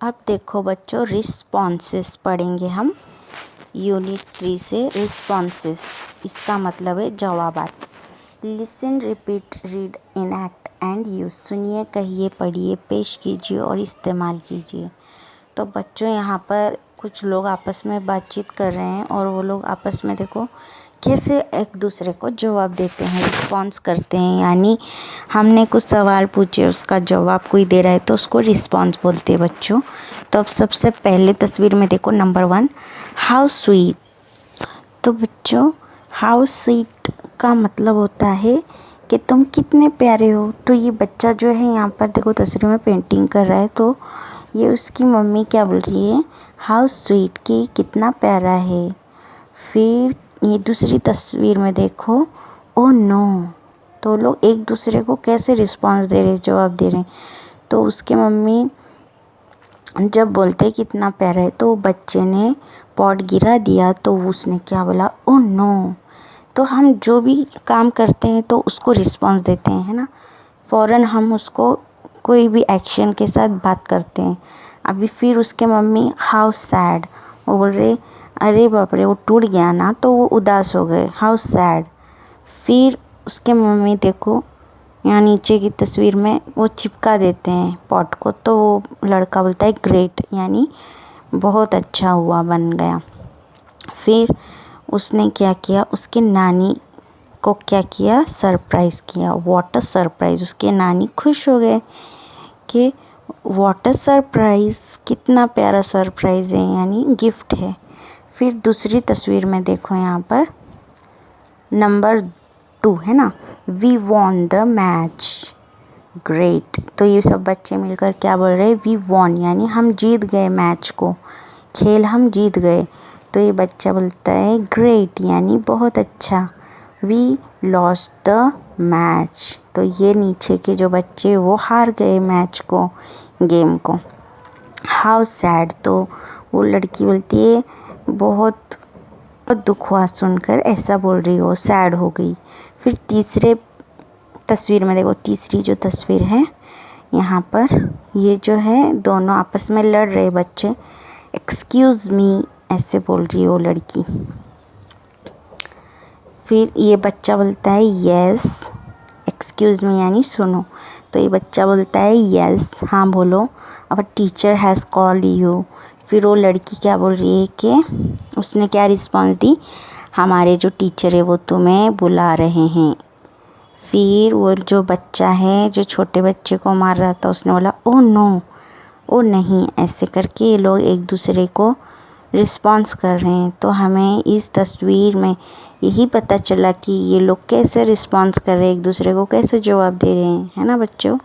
अब देखो बच्चों, रिस्पॉन्सेस पढ़ेंगे हम यूनिट 3 से। रिस्पॉन्सेस इसका मतलब है जवाबात। Listen, repeat, read, enact and use. सुनिए, कहिए, पढ़िए, पेश कीजिए और इस्तेमाल कीजिए। तो बच्चों यहाँ पर कुछ लोग आपस में बातचीत कर रहे हैं और वो लोग आपस में देखो कैसे एक दूसरे को जवाब देते हैं, रिस्पॉन्स करते हैं। यानी हमने कुछ सवाल पूछे, उसका जवाब कोई दे रहा है तो उसको रिस्पॉन्स बोलते हैं बच्चों। तो अब सबसे पहले तस्वीर में देखो नंबर 1, हाउ स्वीट। तो बच्चों हाउ स्वीट का मतलब होता है कि तुम कितने प्यारे हो। तो ये बच्चा जो है यहाँ पर देखो तस्वीर में पेंटिंग कर रहा है, तो ये उसकी मम्मी क्या बोल रही है, हाउ स्वीट, कि कितना प्यारा है। फिर ये दूसरी तस्वीर में देखो, ओ नो। तो लोग एक दूसरे को कैसे रिस्पॉन्स दे रहे, जवाब दे रहे हैं। तो उसके मम्मी जब बोलते हैं कितना प्यारा है, तो बच्चे ने पॉट गिरा दिया, तो उसने क्या बोला, ओ नो। तो हम जो भी काम करते हैं तो उसको रिस्पॉन्स देते हैं, है ना। फ़ौरन हम उसको कोई भी एक्शन के साथ बात करते हैं। अभी फिर उसके मम्मी हाउ सैड, वो बोल रहे अरे बाप रे वो टूट गया ना, तो वो उदास हो गए, हाउ सैड। फिर उसके मम्मी देखो यहाँ नीचे की तस्वीर में वो चिपका देते हैं पॉट को, तो वो लड़का बोलता है ग्रेट, यानी बहुत अच्छा हुआ, बन गया। फिर उसने क्या किया, उसके नानी को क्या किया, सरप्राइज़ किया। व्हाट अ सरप्राइज़, उसके नानी खुश हो गए कि व्हाट अ सरप्राइज़, कितना प्यारा सरप्राइज़ है, यानी गिफ्ट है। फिर दूसरी तस्वीर में देखो यहाँ पर नंबर 2 है ना, we won the match, great. तो ये सब बच्चे मिलकर क्या बोल रहे हैं, वी वॉन, यानी हम जीत गए मैच को, खेल हम जीत गए। तो ये बच्चा बोलता है ग्रेट, यानी बहुत अच्छा। वी लॉस्ट द मैच, तो ये नीचे के जो बच्चे वो हार गए मैच को, गेम को। हाउ सैड, तो वो लड़की बोलती है बहुत दुख हुआ सुनकर, ऐसा बोल रही हो, सैड हो गई। फिर तीसरे तस्वीर में देखो, तीसरी जो तस्वीर है यहाँ पर, ये जो है दोनों आपस में लड़ रहे बच्चे, एक्सक्यूज़ मी ऐसे बोल रही है वो लड़की। फिर ये बच्चा बोलता है यस, एक्सक्यूज़ मी यानी सुनो। तो ये बच्चा बोलता है यस, हाँ बोलो, अब टीचर हैज़ कॉल्ड यू। फिर वो लड़की क्या बोल रही है कि उसने क्या रिस्पॉन्स दी, हमारे जो टीचर है वो तुम्हें बुला रहे हैं। फिर वो जो बच्चा है जो छोटे बच्चे को मार रहा था, उसने बोला ओ नो, ओ नहीं, ऐसे करके ये लोग एक दूसरे को रिस्पॉन्स कर रहे हैं। तो हमें इस तस्वीर में यही पता चला कि ये लोग कैसे रिस्पॉन्स कर रहे हैं, एक दूसरे को कैसे जवाब दे रहे हैं, है ना बच्चों।